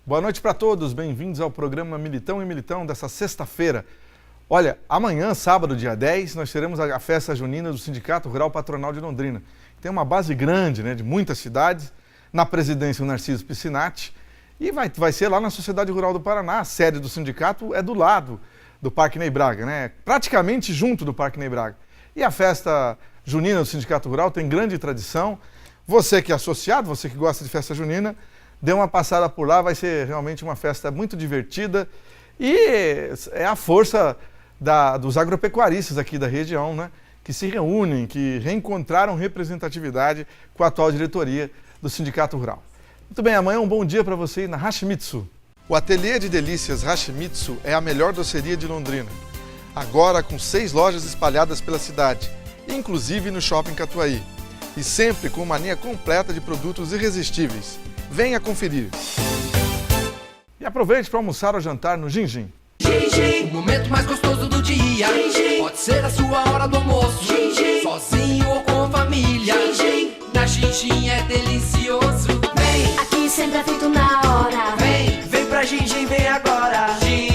Boa noite para todos, bem-vindos ao programa Militão e Militão dessa sexta-feira. Olha, amanhã, sábado, dia 10, nós teremos a festa junina do Sindicato Rural Patronal de Londrina. Tem uma base grande, de muitas cidades, na presidência o Narciso Piscinati, e vai ser lá na Sociedade Rural do Paraná. A sede do sindicato é do lado do Parque Ney Braga, praticamente junto do Parque Ney Braga. E a festa junina do Sindicato Rural tem grande tradição. Você que é associado, você que gosta de festa junina, dê uma passada por lá, vai ser realmente uma festa muito divertida e é a força dos agropecuaristas aqui da região, que se reúnem, que reencontraram representatividade com a atual diretoria do Sindicato Rural. Muito bem, amanhã um bom dia para você ir na Hashimitsu. O Ateliê de Delícias Hashimitsu é a melhor doceria de Londrina. Agora com 6 lojas espalhadas pela cidade, inclusive no Shopping Catuaí. E sempre com uma linha completa de produtos irresistíveis. Venha conferir. E aproveite para almoçar ou jantar no Gin-Gin. Gin-Gin, o momento mais gostoso do dia. Gin-Gin, pode ser a sua hora do almoço. Gin-Gin, sozinho ou com família. Gin-Gin, na Gin-Gin é delicioso. Vem, aqui sempre é feito na hora. Vem pra Gin-Gin, vem agora. Gin-Gin,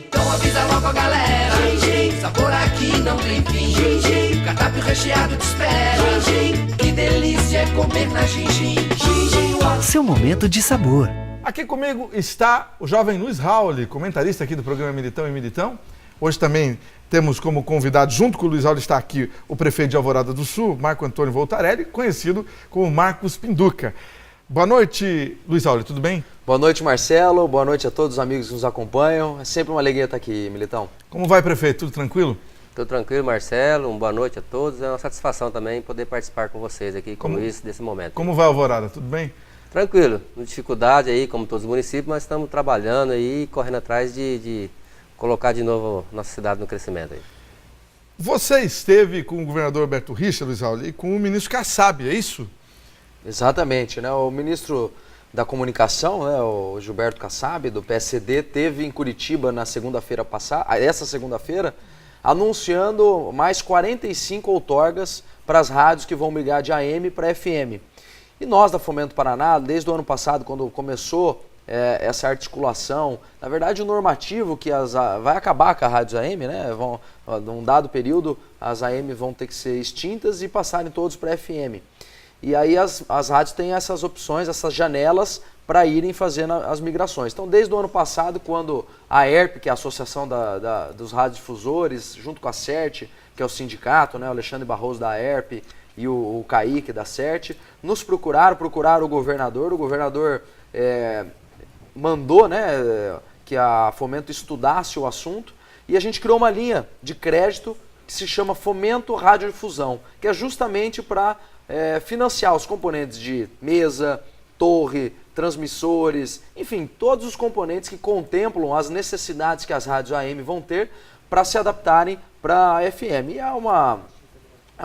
então avisa logo a galera. Gin-Gin, sabor aqui não tem fim. Gin-Gin, cardápio recheado te espera. Gin-Gin, que delícia é comer na Gin-Gin. Gin-Gin, seu momento de sabor. Aqui comigo está o jovem Luiz Rauli, comentarista aqui do programa Militão e Militão. Hoje também temos como convidado, junto com o Luiz Rauli, está aqui o prefeito de Alvorada do Sul, Marco Antônio Voltarelli, conhecido como Marcos Pinduca. Boa noite, Luiz Rauli, tudo bem? Boa noite, Marcelo. Boa noite a todos os amigos que nos acompanham. É sempre uma alegria estar aqui, Militão. Como vai, prefeito? Tudo tranquilo? Tudo tranquilo, Marcelo. Boa noite a todos. É uma satisfação também poder participar com vocês aqui, com o Luiz, desse momento. Como vai, Alvorada? Tudo bem? Tranquilo. Dificuldade aí, como todos os municípios, mas estamos trabalhando aí, correndo atrás de colocar de novo nossa cidade no crescimento aí. Você esteve com o governador Alberto Richa, Luiz Rauli, e com o ministro Kassab, é isso? Exatamente, O ministro da Comunicação, o Gilberto Kassab, do PSD, esteve em Curitiba na segunda-feira passada, essa segunda-feira, anunciando mais 45 outorgas para as rádios que vão migrar de AM para FM. E nós da Fomento Paraná, desde o ano passado, quando começou essa articulação, na verdade o normativo que vai acabar com a rádio AM, num dado período as AM vão ter que ser extintas e passarem todos para FM. E aí as rádios têm essas opções, essas janelas para irem fazendo as migrações. Então desde o ano passado, quando a ERP, que é a Associação dos Radiodifusores, junto com a CERT, que é o sindicato, o Alexandre Barroso da ERP, e o Kaique da CERT, nos procuraram o governador mandou que a Fomento estudasse o assunto e a gente criou uma linha de crédito que se chama Fomento Radiodifusão, que é justamente para financiar os componentes de mesa, torre, transmissores, enfim, todos os componentes que contemplam as necessidades que as rádios AM vão ter para se adaptarem para a FM. E é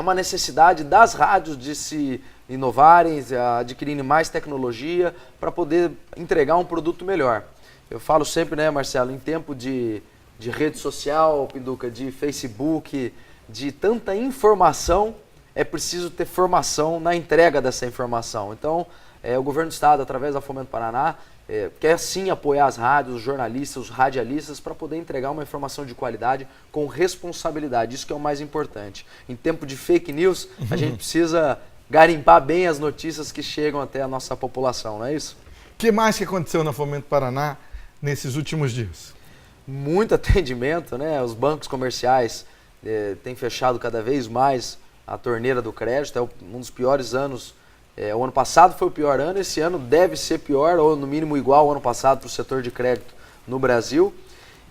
uma necessidade das rádios de se inovarem, adquirirem mais tecnologia para poder entregar um produto melhor. Eu falo sempre, Marcelo, em tempo de rede social, Pinduca, de Facebook, de tanta informação, é preciso ter formação na entrega dessa informação. Então, o governo do estado, através da Fomento Paraná, quer sim apoiar as rádios, os jornalistas, os radialistas para poder entregar uma informação de qualidade com responsabilidade. Isso que é o mais importante. Em tempo de fake news, a gente precisa garimpar bem as notícias que chegam até a nossa população, não é isso? O que mais que aconteceu na Fomento Paraná nesses últimos dias? Muito atendimento, Os bancos comerciais têm fechado cada vez mais a torneira do crédito. É um dos piores anos. O ano passado foi o pior ano, esse ano deve ser pior, ou no mínimo igual ao ano passado para o setor de crédito no Brasil.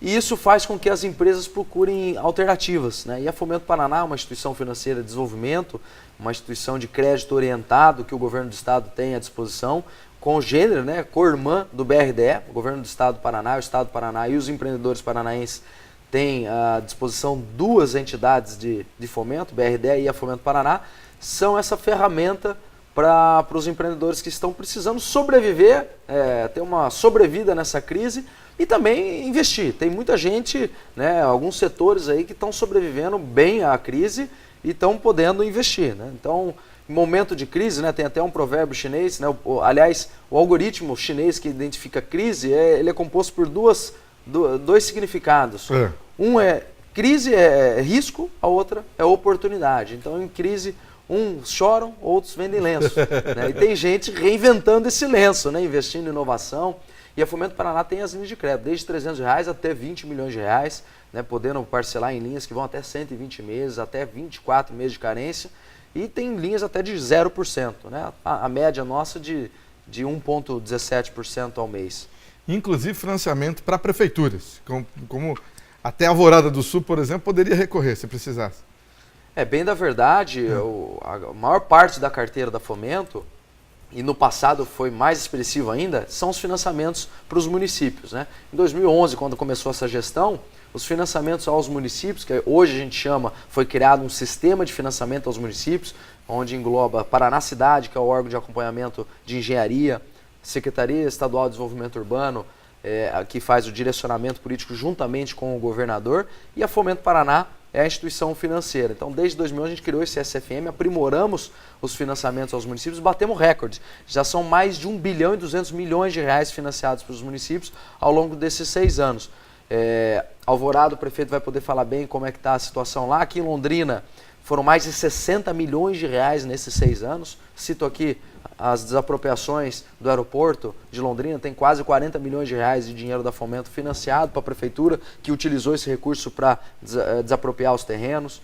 E isso faz com que as empresas procurem alternativas, E a Fomento Paraná é uma instituição financeira de desenvolvimento, uma instituição de crédito orientado que o governo do estado tem à disposição, congênero, co-irmã do BRDE, o governo do estado do Paraná, o estado do Paraná e os empreendedores paranaenses têm à disposição 2 entidades de fomento, BRDE e a Fomento Paraná, são essa ferramenta para os empreendedores que estão precisando sobreviver, ter uma sobrevida nessa crise e também investir. Tem muita gente, alguns setores aí que estão sobrevivendo bem à crise e estão podendo investir. Então, em momento de crise, né, tem até um provérbio chinês, né, aliás, o algoritmo chinês que identifica crise, ele é composto por dois significados. Um é crise é risco, a outra é oportunidade. Então, em crise, uns choram, outros vendem lenço. Né? E tem gente reinventando esse lenço, né? Investindo em inovação. E a Fomento Paraná tem as linhas de crédito, desde R$300 até R$20 milhões, né? Podendo parcelar em linhas que vão até 120 meses, até 24 meses de carência. E tem linhas até de 0%. Né? A média nossa de 1,17% ao mês. Inclusive financiamento para prefeituras, como até Alvorada do Sul, por exemplo, poderia recorrer se precisasse. Bem da verdade, a maior parte da carteira da Fomento, e no passado foi mais expressivo ainda, são os financiamentos para os municípios. Né? Em 2011, quando começou essa gestão, os financiamentos aos municípios, que hoje a gente chama, foi criado um sistema de financiamento aos municípios, onde engloba Paraná Cidade, que é o órgão de acompanhamento de engenharia, Secretaria Estadual de Desenvolvimento Urbano, que faz o direcionamento político juntamente com o governador, e a Fomento Paraná é a instituição financeira. Então, desde 2011 a gente criou esse SFM, aprimoramos os financiamentos aos municípios, batemos recorde. Já são mais de 1 bilhão e 200 milhões de reais financiados para os municípios ao longo desses 6 anos. Alvorada, o prefeito vai poder falar bem como é que está a situação lá. Aqui em Londrina foram mais de 60 milhões de reais nesses 6 anos. Cito aqui as desapropriações do aeroporto de Londrina, tem quase 40 milhões de reais de dinheiro da Fomento financiado para a prefeitura, que utilizou esse recurso para desapropriar os terrenos.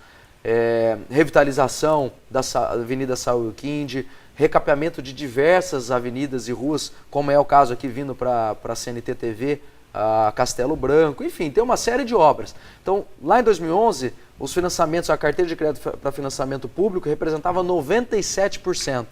Revitalização da Avenida Saúl Quinde, recapeamento de diversas avenidas e ruas, como é o caso aqui vindo para a CNT TV, a Castelo Branco, enfim, tem uma série de obras. Então, lá em 2011, os financiamentos, a carteira de crédito para financiamento público representava 97%.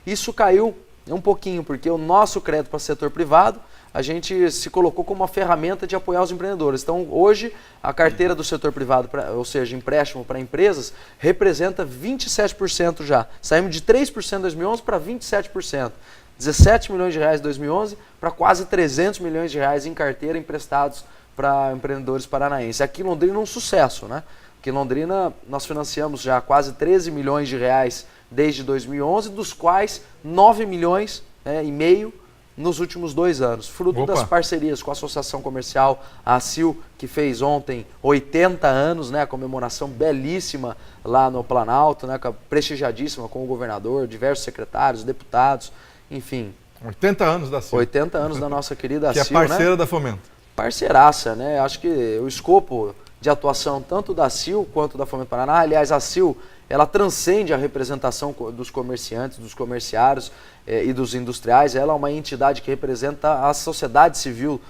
Isso caiu um pouquinho, porque o nosso crédito para o setor privado, a gente se colocou como uma ferramenta de apoiar os empreendedores. Então, hoje, a carteira do setor privado, ou seja, empréstimo para empresas, representa 27% já. Saímos de 3% em 2011 para 27%. 17 milhões de reais em 2011 para quase 300 milhões de reais em carteira emprestados para empreendedores paranaenses. Aqui em Londrina é um sucesso, né? Aqui em Londrina nós financiamos já quase 13 milhões de reais desde 2011, dos quais 9 milhões e meio nos últimos 2 anos. Fruto das parcerias com a Associação Comercial, a ACIL, que fez ontem 80 anos, né, a comemoração belíssima lá no Planalto, né, prestigiadíssima com o governador, diversos secretários, deputados, enfim. 80 anos da ACIL. 80 anos da nossa querida ACIL, que é parceira, né, da Fomento. Parceiraça, né? Acho que o escopo de atuação tanto da ACIL quanto da Fomento Paraná, aliás, a ACIL, ela transcende a representação dos comerciantes, dos comerciários e dos industriais. Ela é uma entidade que representa a sociedade civil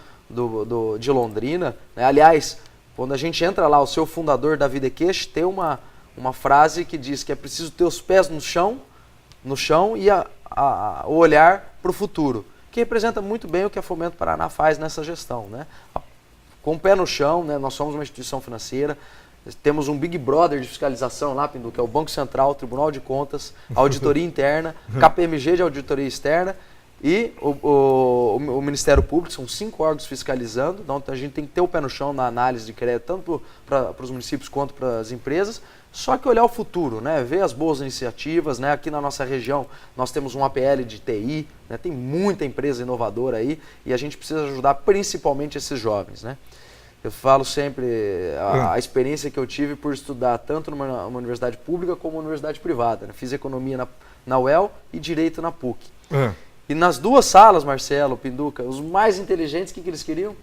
de Londrina. Né? Aliás, quando a gente entra lá, o seu fundador, David Ekesh, tem uma frase que diz que é preciso ter os pés no chão e o olhar para o futuro, que representa muito bem o que a Fomento Paraná faz nessa gestão. Né? Com o pé no chão, né? Nós somos uma instituição financeira, temos um Big Brother de fiscalização lá, Pindu, que é o Banco Central, Tribunal de Contas, Auditoria Interna, KPMG de Auditoria Externa e o Ministério Público. São 5 órgãos fiscalizando, então a gente tem que ter o pé no chão na análise de crédito, tanto para os municípios quanto para as empresas, só que olhar o futuro, né? Ver as boas iniciativas. Né? Aqui na nossa região nós temos um APL de TI, né? Tem muita empresa inovadora aí e a gente precisa ajudar principalmente esses jovens. Né? Eu falo sempre a experiência que eu tive por estudar tanto numa universidade pública como numa universidade privada. Né? Fiz economia na UEL e direito na PUC. E nas 2 salas, Marcelo, Pinduca, os mais inteligentes, o que eles queriam?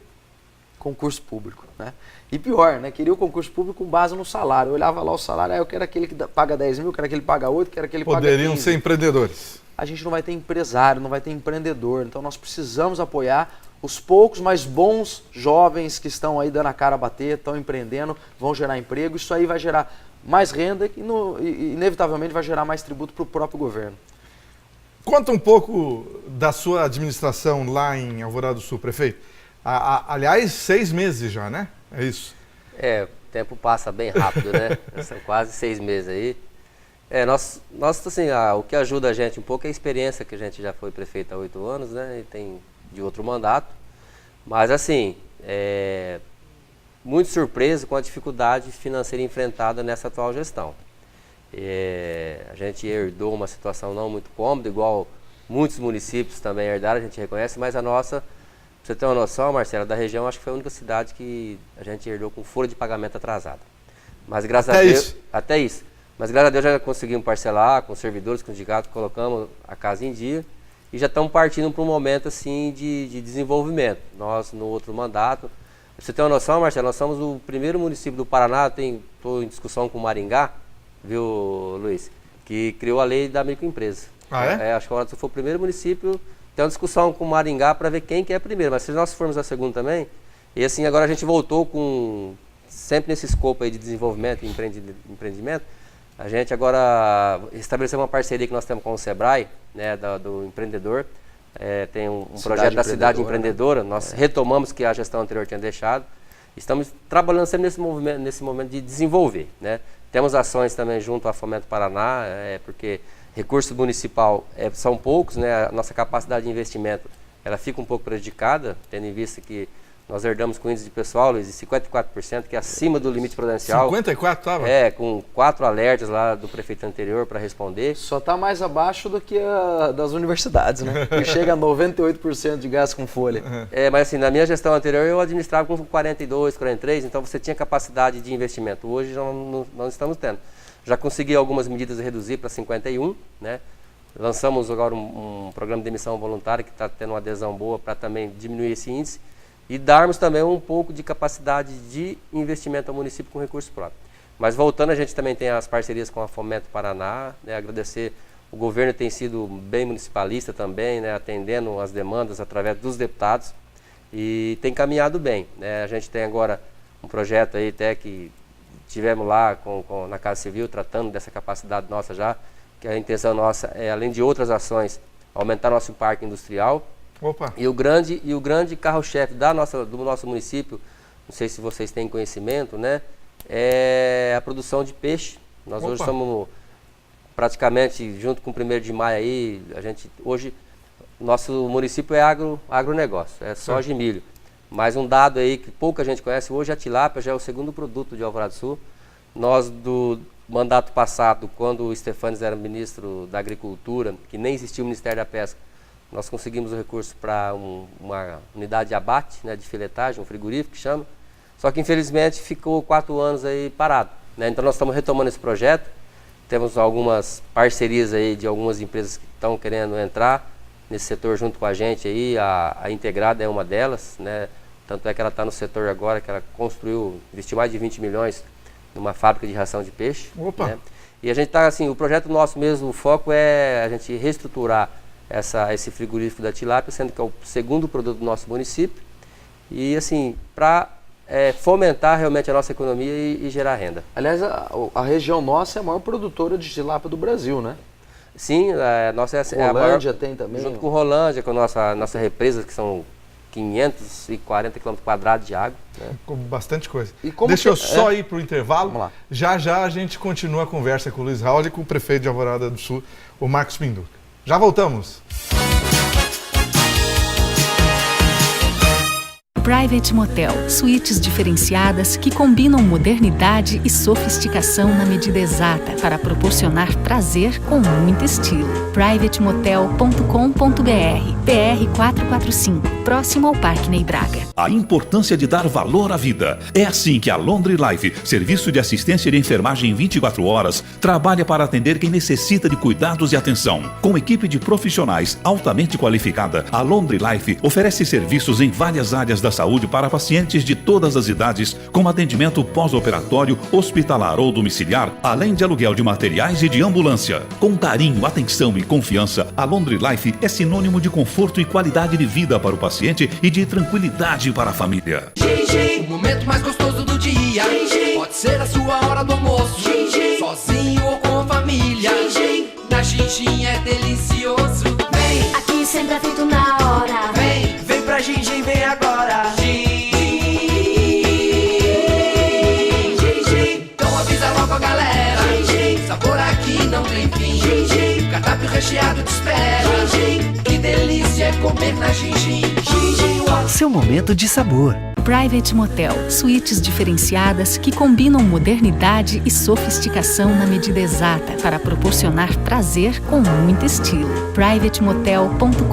Concurso público. Né? E pior, né? Queria o concurso público com base no salário. Eu olhava lá o salário, eu quero aquele que paga 10 mil, quero aquele que paga 8, quero aquele que paga 15. Poderiam ser empreendedores. A gente não vai ter empresário, não vai ter empreendedor. Então nós precisamos apoiar os poucos, mas bons jovens que estão aí dando a cara a bater, estão empreendendo, vão gerar emprego. Isso aí vai gerar mais renda e inevitavelmente vai gerar mais tributo para o próprio governo. Conta um pouco da sua administração lá em Alvorada do Sul, prefeito. Aliás, 6 meses já, né? É isso. O tempo passa bem rápido, né? São quase 6 meses aí. Nós assim, o que ajuda a gente um pouco é a experiência, que a gente já foi prefeito há 8 anos, né? E tem de outro mandato. Mas assim, muito surpreso com a dificuldade financeira enfrentada nessa atual gestão. A gente herdou uma situação não muito cômoda, igual muitos municípios também herdaram, a gente reconhece, mas a nossa, pra você ter uma noção, Marcelo, da região, acho que foi a única cidade que a gente herdou com folha de pagamento atrasada. Mas graças a Deus, até isso. Mas graças a Deus já conseguimos parcelar com os servidores, com os sindicatos, colocamos a casa em dia e já estamos partindo para um momento assim de desenvolvimento. Nós, no outro mandato, pra você ter uma noção, Marcelo, nós somos o primeiro município do Paraná, estou em discussão com o Maringá, viu, Luiz, que criou a lei da microempresa. Ah, é? Acho que agora foi o primeiro município, tem uma discussão com o Maringá para ver quem que é primeiro, mas se nós formos a segundo também, e assim, agora a gente voltou com, sempre nesse escopo aí de desenvolvimento e empreendimento, a gente agora estabeleceu uma parceria que nós temos com o Sebrae, né, do empreendedor, tem um projeto da Cidade Empreendedora, nós retomamos que a gestão anterior tinha deixado, estamos trabalhando sempre nesse momento de desenvolver, né. Temos ações também junto à Fomento Paraná, porque recurso municipal são poucos, né, a nossa capacidade de investimento ela fica um pouco prejudicada, tendo em vista que nós herdamos com índice de pessoal, Luiz, de 54%, que é acima do limite prudencial. 54 estava? Com 4 alertas lá do prefeito anterior para responder. Só está mais abaixo do que a das universidades, né? Que chega a 98% de gasto com folha. Mas assim, na minha gestão anterior eu administrava com 42, 43, então você tinha capacidade de investimento. Hoje não estamos tendo. Já consegui algumas medidas de reduzir para 51, né? Lançamos agora um programa de demissão voluntária que está tendo uma adesão boa para também diminuir esse índice e darmos também um pouco de capacidade de investimento ao município com recursos próprios. Mas voltando, a gente também tem as parcerias com a Fomento Paraná, né, agradecer, o governo tem sido bem municipalista também, né, atendendo as demandas através dos deputados e tem caminhado bem, né. A gente tem agora um projeto aí até que tivemos lá na Casa Civil tratando dessa capacidade nossa já, que a intenção nossa é, além de outras ações, aumentar nosso parque industrial. Opa. E o grande carro-chefe do nosso município, não sei se vocês têm conhecimento, né, é a produção de peixe. Nós hoje somos praticamente, junto com o 1º de maio aí, hoje, nosso município é agronegócio, é soja e milho. Mas um dado aí que pouca gente conhece, hoje a tilápia já é o segundo produto de Alvorada do Sul. Nós, do mandato passado, quando o Stefanes era ministro da Agricultura, que nem existia o Ministério da Pesca, nós conseguimos o recurso para uma unidade de abate, né, de filetagem, um frigorífico que chama, só que infelizmente ficou 4 anos aí parado, né? Então nós estamos retomando esse projeto, temos algumas parcerias aí de algumas empresas que estão querendo entrar nesse setor junto com a gente aí, a Integrada é uma delas, né? Tanto é que ela está no setor agora, que ela investiu mais de 20 milhões numa fábrica de ração de peixe. Opa! Né? E a gente está assim, o projeto nosso mesmo, o foco é a gente reestruturar esse frigorífico da tilápia, sendo que é o segundo produto do nosso município, e assim, para fomentar realmente a nossa economia e gerar renda. Aliás, a região nossa é a maior produtora de tilápia do Brasil, né? Sim, a nossa Rolândia tem também. Junto com Rolândia, com a nossa represa, que são 540 km² de água. Né? Com bastante coisa. Deixa eu só ir para o intervalo. Vamos lá. Já a gente continua a conversa com o Luiz Raul e com o prefeito de Alvorada do Sul, o Marcos Pinduca. Já voltamos. Private Motel, suítes diferenciadas que combinam modernidade e sofisticação na medida exata para proporcionar prazer com muito estilo. privatemotel.com.br, PR 445, próximo ao Parque Ney Braga. A importância de dar valor à vida. É assim que a Londre Life, serviço de assistência de enfermagem 24 horas, trabalha para atender quem necessita de cuidados e atenção. Com equipe de profissionais altamente qualificada, a Londre Life oferece serviços em várias áreas da saúde para pacientes de todas as idades, com atendimento pós-operatório, hospitalar ou domiciliar, além de aluguel de materiais e de ambulância. Com carinho, atenção e confiança, a Londre Life é sinônimo de conforto e qualidade de vida para o paciente e de tranquilidade para a família. O momento mais gostoso do dia pode ser a sua hora do almoço, sozinho ou com a família. Na Xinxin é delicioso. Vem, Aqui sempre é feito na hora. vem pra Xinxin, vem agora. Então avisa logo a galera. Sabor aqui não tem fim. Cardápio recheado te espera. Que delícia é comer na Xinxin. Seu momento de sabor. Private Motel, suítes diferenciadas que combinam modernidade e sofisticação na medida exata para proporcionar prazer com muito estilo. privatemotel.com.br,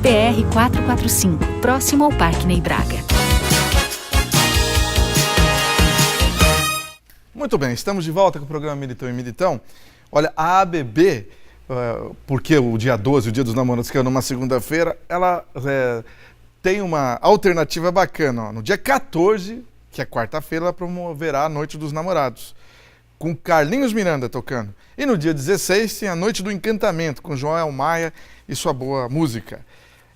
PR 445, próximo ao Parque Ney Braga. Muito bem, estamos de volta com o programa Militão e Militão. Olha, a ABB, porque o dia 12, o Dia dos Namorados, que é numa segunda-feira, ela tem uma alternativa bacana. Ó. No dia 14, que é quarta-feira, ela promoverá a Noite dos Namorados, com Carlinhos Miranda tocando. E no dia 16 tem a Noite do Encantamento, com Joel Maia e sua boa música.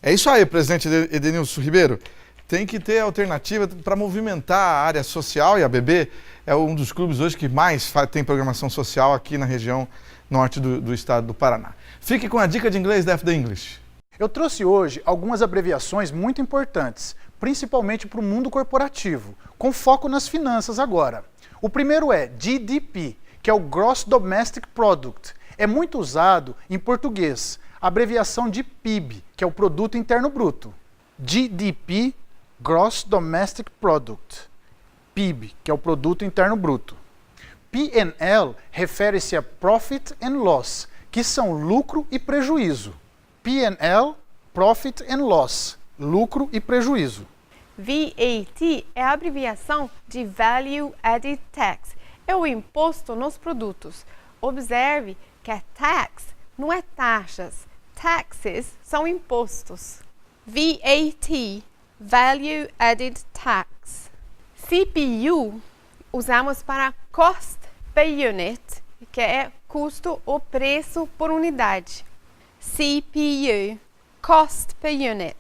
É isso aí, presidente Edenilson Ribeiro. Tem que ter alternativa para movimentar a área social, e a ABB é um dos clubes hoje que mais tem programação social aqui na região norte do estado do Paraná. Fique com a dica de inglês da FD English. Eu trouxe hoje algumas abreviações muito importantes, principalmente para o mundo corporativo, com foco nas finanças agora. O primeiro é GDP, que é o Gross Domestic Product. É muito usado em português, a abreviação de PIB, que é o Produto Interno Bruto. GDP, Gross Domestic Product. PIB, que é o Produto Interno Bruto. P&L refere-se a Profit and Loss, que são lucro e prejuízo. P&L, Profit and Loss, lucro e prejuízo. VAT é a abreviação de Value Added Tax, é o imposto nos produtos. Observe que a tax não é taxas, taxes são impostos. VAT, Value Added Tax. CPU usamos para Cost per Unit, que é custo ou preço por unidade. CPU, Cost per Unit.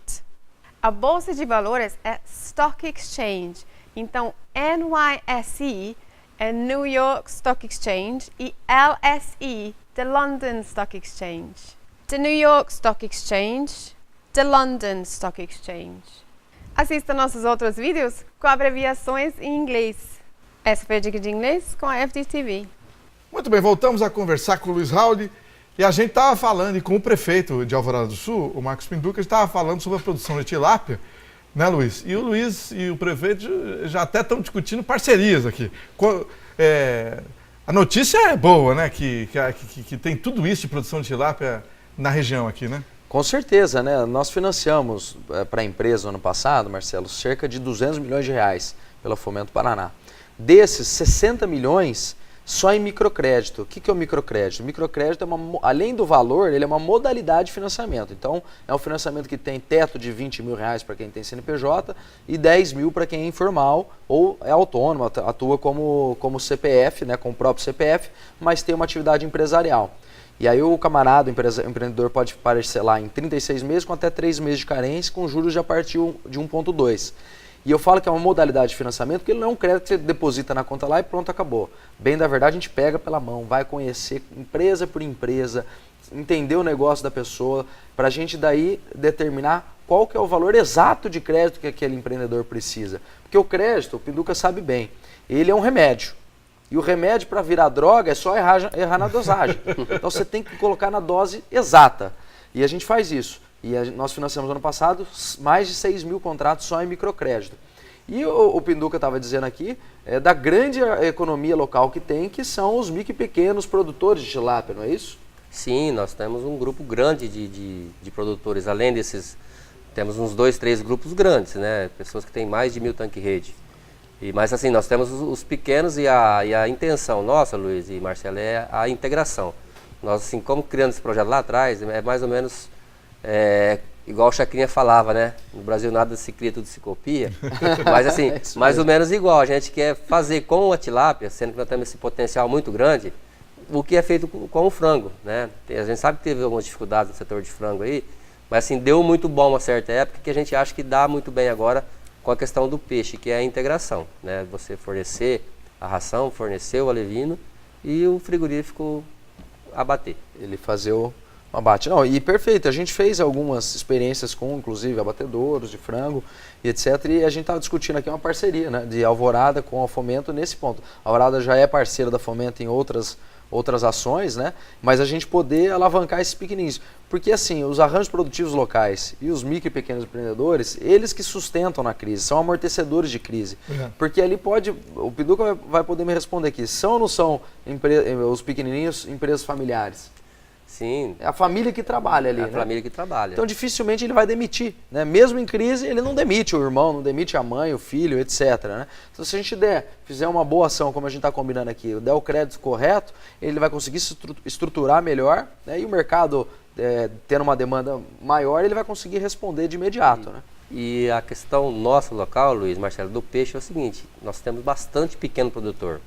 A Bolsa de Valores é Stock Exchange, então NYSE é New York Stock Exchange e LSE, The London Stock Exchange. The New York Stock Exchange, The London Stock Exchange. Assista nossos outros vídeos com abreviações em inglês. Essa foi a dica de inglês com a FDTV. Muito bem, voltamos a conversar com o Luiz Rauli. E a gente estava falando, e com o prefeito de Alvorada do Sul, o Marcos Pinduca, estava falando sobre a produção de tilápia, né, Luiz? E o Luiz e o prefeito já até estão discutindo parcerias aqui. A notícia é boa, né? Que tem tudo isso de produção de tilápia na região aqui, né? Com certeza, né? Nós financiamos para a empresa ano passado, Marcelo, cerca de 200 milhões de reais pela Fomento Paraná. Desses, 60 milhões só em microcrédito. O que é o microcrédito? O microcrédito, além do valor, ele é uma modalidade de financiamento. Então, é um financiamento que tem teto de 20 mil reais para quem tem CNPJ e 10 mil para quem é informal ou é autônomo, atua como CPF, né, com o próprio CPF, mas tem uma atividade empresarial. E aí o camarada, o empreendedor, pode parcelar em 36 meses com até 3 meses de carência, com juros já partiu de 1,2. E eu falo que é uma modalidade de financiamento, porque ele não é um crédito que você deposita na conta lá e pronto, acabou. Bem da verdade, a gente pega pela mão, vai conhecer empresa por empresa, entender o negócio da pessoa, para a gente daí determinar qual que é o valor exato de crédito que aquele empreendedor precisa. Porque o crédito, o Pinduca sabe bem, ele é um remédio. E o remédio para virar droga é só errar na dosagem. Então você tem que colocar na dose exata. E a gente faz isso. E nós financiamos ano passado mais de 6 mil contratos só em microcrédito. E o Pinduca estava dizendo aqui da grande economia local que tem, que são os micro e pequenos produtores de tilápia, não é isso? Sim, nós temos um grupo grande de produtores. Além desses, temos uns 2, 3 grupos grandes, né? Pessoas que têm mais de 1000 tanque-rede. Mas assim, nós temos os pequenos e a intenção nossa, Luiz e Marcelo, é a integração. Nós, assim, como criando esse projeto lá atrás, é mais ou menos igual o Chacrinha falava, né? No Brasil nada se cria, tudo se copia. Mas assim, mais ou menos igual. A gente quer fazer com a tilápia, sendo que nós temos esse potencial muito grande, o que é feito com o frango, né? A gente sabe que teve algumas dificuldades no setor de frango aí, mas assim, deu muito bom uma certa época, que a gente acha que dá muito bem agora com a questão do peixe, que é a integração, né? Você fornecer a ração, fornecer o alevino e o frigorífico abater. Ele fazer o abate. Não, e perfeito, a gente fez algumas experiências com, inclusive, abatedouros de frango e etc. E a gente estava discutindo aqui uma parceria, né, de Alvorada com a Fomento nesse ponto. A Alvorada já é parceira da Fomento em outras outras ações, né? Mas a gente poder alavancar esses pequenininhos. Porque assim, os arranjos produtivos locais e os micro e pequenos empreendedores, eles que sustentam na crise, são amortecedores de crise. Porque ali o Pinduca vai poder me responder aqui, são ou não são os pequenininhos empresas familiares? Sim. É a família que trabalha ali, É a né? família que trabalha. Então dificilmente ele vai demitir, né? Mesmo em crise, ele não demite o irmão, não demite a mãe, o filho, etc, né? Então se a gente fizer uma boa ação, como a gente está combinando aqui, der o crédito correto, ele vai conseguir se estruturar melhor, né? E o mercado, tendo uma demanda maior, ele vai conseguir responder de imediato, né? E a questão nossa local, Luiz, Marcelo, do peixe é o seguinte, nós temos bastante pequeno produtor.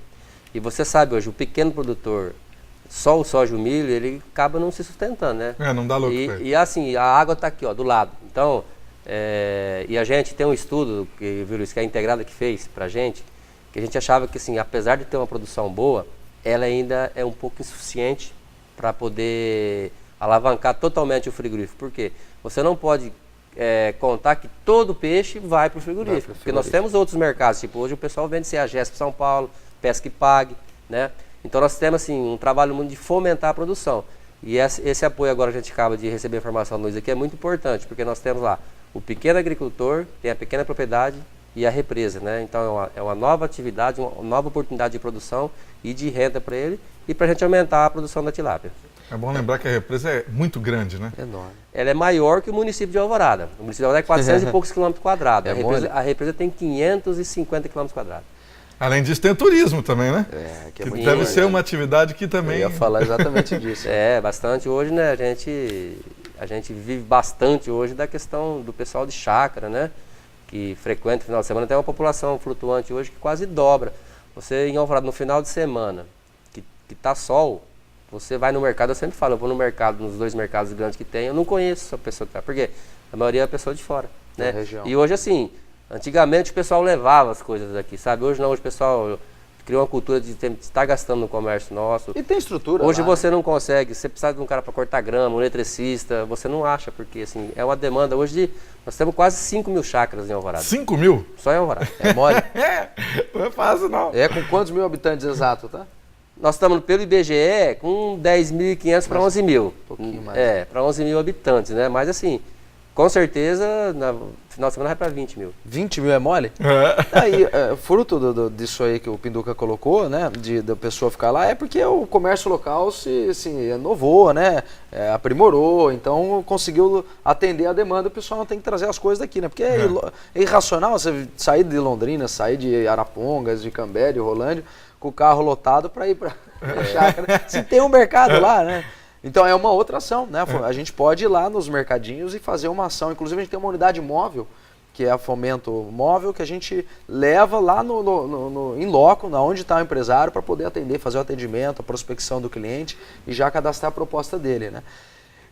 E você sabe hoje, o pequeno produtor, só o soja e o milho, ele acaba não se sustentando, né? Não dá lucro. E assim, a água está aqui, ó, do lado. Então, e a gente tem um estudo, que a Integrada que fez pra gente, que a gente achava que, assim, apesar de ter uma produção boa, ela ainda é um pouco insuficiente para poder alavancar totalmente o frigorífico. Por quê? Você não pode contar que todo peixe vai para o frigorífico, porque nós temos outros mercados, tipo hoje o pessoal vende CEAGESP São Paulo, Pesca e Pague, né? Então nós temos assim, um trabalho muito de fomentar a produção. E esse apoio agora que a gente acaba de receber informação do Luiz aqui é muito importante, porque nós temos lá o pequeno agricultor, tem a pequena propriedade e a represa, né? Então é uma nova atividade, uma nova oportunidade de produção e de renda para ele e para a gente aumentar a produção da tilápia. É bom lembrar que a represa é muito grande, né? Enorme. Ela é maior que o município de Alvorada. O município de Alvorada é 400 e poucos quilômetros quadrados. A represa tem 550 quilômetros quadrados. Além disso, tem o turismo também, né? Que que deve ser uma atividade que também... Eu ia falar exatamente disso. Bastante hoje, né? A gente vive bastante hoje da questão do pessoal de chácara, né? Que frequenta o final de semana. Tem uma população flutuante hoje que quase dobra. Você em Alvorada no final de semana, que tá sol, você vai no mercado, eu sempre falo, eu vou no mercado, nos 2 mercados grandes que tem, eu não conheço a pessoa que tá. Por quê? A maioria é a pessoa de fora, né? E hoje assim... Antigamente o pessoal levava as coisas daqui, sabe? Hoje não, hoje o pessoal criou uma cultura de estar gastando no comércio nosso. E tem estrutura hoje lá, você não consegue, você precisa de um cara para cortar grama, um eletricista, você não acha, porque assim, é uma demanda. Hoje nós temos quase 5 mil chácaras em Alvorada. 5 mil? Só em Alvorada. É mole? Não é fácil não. Com quantos mil habitantes exato, tá? Nós estamos pelo IBGE com 10.500 para 11 mil. Um pouquinho mais. Para 11 mil habitantes, né? Mas assim... Com certeza, no final de semana vai para 20 mil. 20 mil é mole? Aí, fruto disso aí que o Pinduca colocou, né, da pessoa ficar lá, é porque o comércio local se inovou, né, aprimorou, então conseguiu atender a demanda, o pessoal não tem que trazer as coisas daqui, né, porque é irracional você sair de Londrina, sair de Arapongas, de Cambé, de Rolândia, com o carro lotado para ir para a chácara, se tem um mercado lá, né. Então é uma outra ação, né? A gente pode ir lá nos mercadinhos e fazer uma ação. Inclusive a gente tem uma unidade móvel, que é a Fomento Móvel, que a gente leva lá em loco, onde está o empresário, para poder atender, fazer o atendimento, a prospecção do cliente e já cadastrar a proposta dele, né?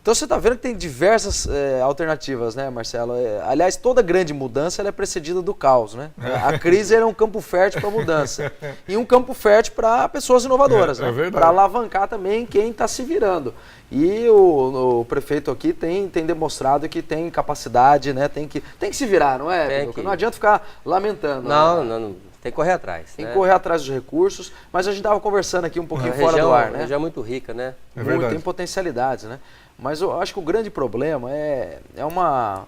Então você está vendo que tem diversas alternativas, né, Marcelo? Aliás, toda grande mudança ela é precedida do caos, né? A crise é um campo fértil para mudança e um campo fértil para pessoas inovadoras, né? Para alavancar também quem está se virando. E o prefeito aqui tem demonstrado que tem capacidade, né? Tem que se virar, não é? Não adianta ficar lamentando. Não. Tem que correr atrás. Tem que correr atrás dos recursos, mas a gente estava conversando aqui um pouquinho fora do ar, né? A região é muito rica, né? Tem potencialidades, né? Mas eu acho que o grande problema é uma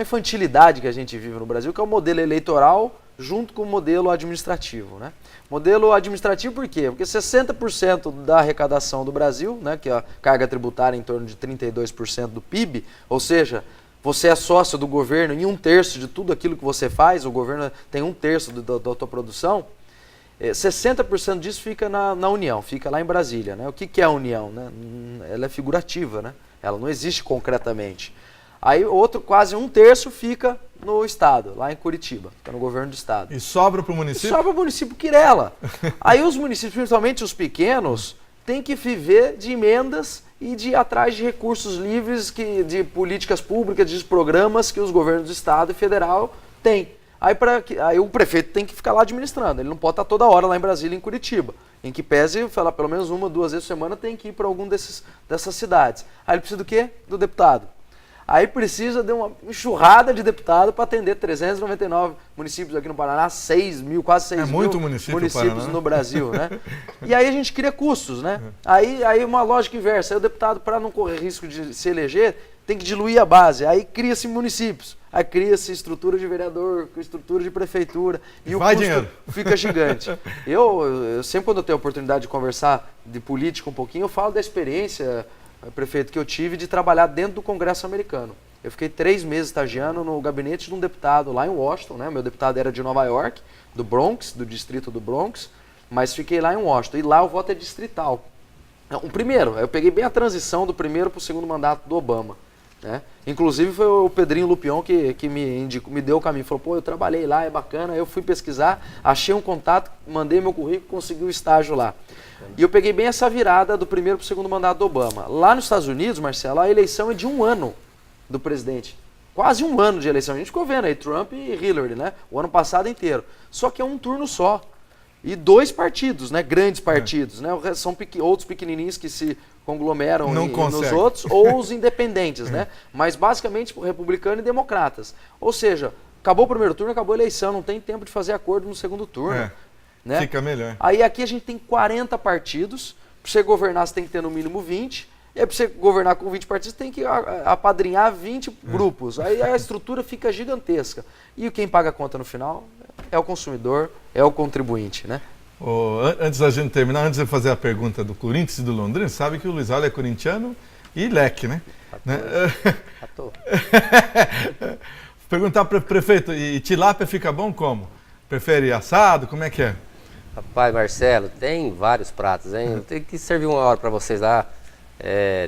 infantilidade que a gente vive no Brasil, que é o modelo eleitoral junto com o modelo administrativo, né? Modelo administrativo por quê? Porque 60% da arrecadação do Brasil, né, que é a carga tributária em torno de 32% do PIB, ou seja, você é sócio do governo em 1/3 de tudo aquilo que você faz, o governo tem 1/3 da tua produção, 60% disso fica na União, fica lá em Brasília, né? O que é a União, né? Ela é figurativa, né? Ela não existe concretamente. Aí quase 1/3 fica no Estado, lá em Curitiba, fica no governo do Estado. E sobra para o município? Sobra para o município Quirela. Aí os municípios, principalmente os pequenos, têm que viver de emendas e de ir atrás de recursos livres, de políticas públicas, de programas que os governos do Estado e Federal têm. Aí o prefeito tem que ficar lá administrando, ele não pode estar toda hora lá em Brasília, em Curitiba. Em que pese, falar pelo menos 1, 2 vezes por semana, tem que ir para algum dessas cidades. Aí ele precisa do quê? Do deputado. Aí precisa de uma enxurrada de deputado para atender 399 municípios aqui no Paraná, 6 mil, quase 6 mil muito municípios Paraná, no Brasil, né? E aí a gente cria custos, né? Aí uma lógica inversa, aí o deputado, para não correr risco de se eleger, tem que diluir a base, aí cria-se municípios, aí cria-se estrutura de vereador, estrutura de prefeitura, e o custo dinheiro. Fica gigante. Eu sempre quando eu tenho a oportunidade de conversar de política um pouquinho, eu falo da experiência, prefeito, que eu tive de trabalhar dentro do Congresso americano. Eu fiquei 3 meses estagiando no gabinete de um deputado lá em Washington, né? Meu deputado era de Nova York, do Bronx, do distrito do Bronx, mas fiquei lá em Washington, e lá o voto é distrital. O primeiro, eu peguei bem a transição do primeiro para o segundo mandato do Obama. Né? Inclusive foi o Pedrinho Lupion que me deu o caminho, falou, pô, eu trabalhei lá, é bacana, eu fui pesquisar, achei um contato, mandei meu currículo, consegui o estágio lá. E eu peguei bem essa virada do primeiro para o segundo mandato do Obama. Lá nos Estados Unidos, Marcelo, a eleição é de 1 ano do presidente. Quase 1 ano de eleição. A gente ficou vendo aí, Trump e Hillary, né? O ano passado inteiro. Só que é um turno só. E 2 partidos, né? Grandes partidos, né? São outros pequenininhos que se conglomeram nos outros, ou os independentes, né? Mas basicamente republicano e democratas. Ou seja, acabou o primeiro turno, acabou a eleição, não tem tempo de fazer acordo no segundo turno. Né? Fica melhor. Aí aqui a gente tem 40 partidos, para você governar você tem que ter no mínimo 20, e aí para você governar com 20 partidos tem que apadrinhar 20 grupos. Aí a estrutura fica gigantesca. E quem paga a conta no final é o consumidor, é o contribuinte, né? Antes da gente terminar, antes de fazer a pergunta do Corinthians e do Londrina, sabe que o Luiz Aulo é corintiano e leque, né? Perguntar para o prefeito, e tilápia fica bom como? Prefere assado? Como é que é? Rapaz, Marcelo, tem vários pratos, hein? Eu tenho que servir uma hora para vocês lá.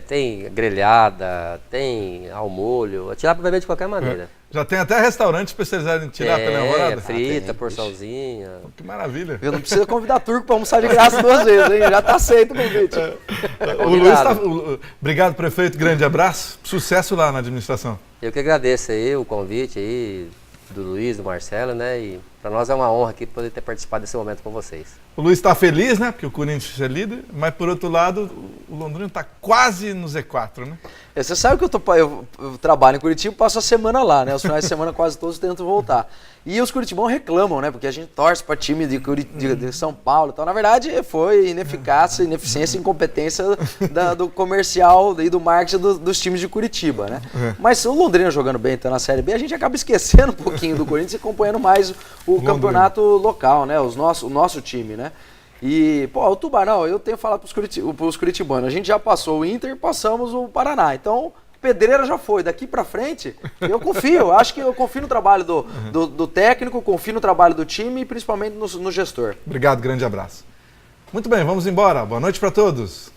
Tem grelhada, tem ao molho, a tilápia vai ver de qualquer maneira. Já tem até restaurante especializado em tilápia, né, Alvorada? Frita, porçãozinha. Que maravilha. Eu não preciso convidar turco para almoçar de graça 2 vezes, hein? Já está aceito o convite. O Luiz Obrigado, prefeito, grande abraço. Sucesso lá na administração. Eu que agradeço aí o convite aí do Luiz, do Marcelo, né? E para nós é uma honra aqui poder ter participado desse momento com vocês. O Luiz está feliz, né? Porque o Corinthians é líder, mas por outro lado, o Londrina está quase no Z4, né? Você sabe que eu trabalho em Curitiba e passo a semana lá, né? Os finais de semana quase todos tentam voltar. E os curitibãos reclamam, né? Porque a gente torce para time de São Paulo e tal. Na verdade, foi ineficácia, ineficiência e incompetência do comercial e do marketing dos times de Curitiba, né? Mas o Londrina jogando bem, então na Série B, a gente acaba esquecendo um pouquinho do Corinthians e acompanhando mais o campeonato local, né? O nosso time, né? E, pô, o Tubarão, eu tenho falado pros curitibanos, a gente já passou o Inter e passamos o Paraná. Então, pedreira já foi. Daqui pra frente, eu confio. Acho que eu confio no trabalho do técnico, confio no trabalho do time e principalmente no gestor. Obrigado, grande abraço. Muito bem, vamos embora. Boa noite para todos.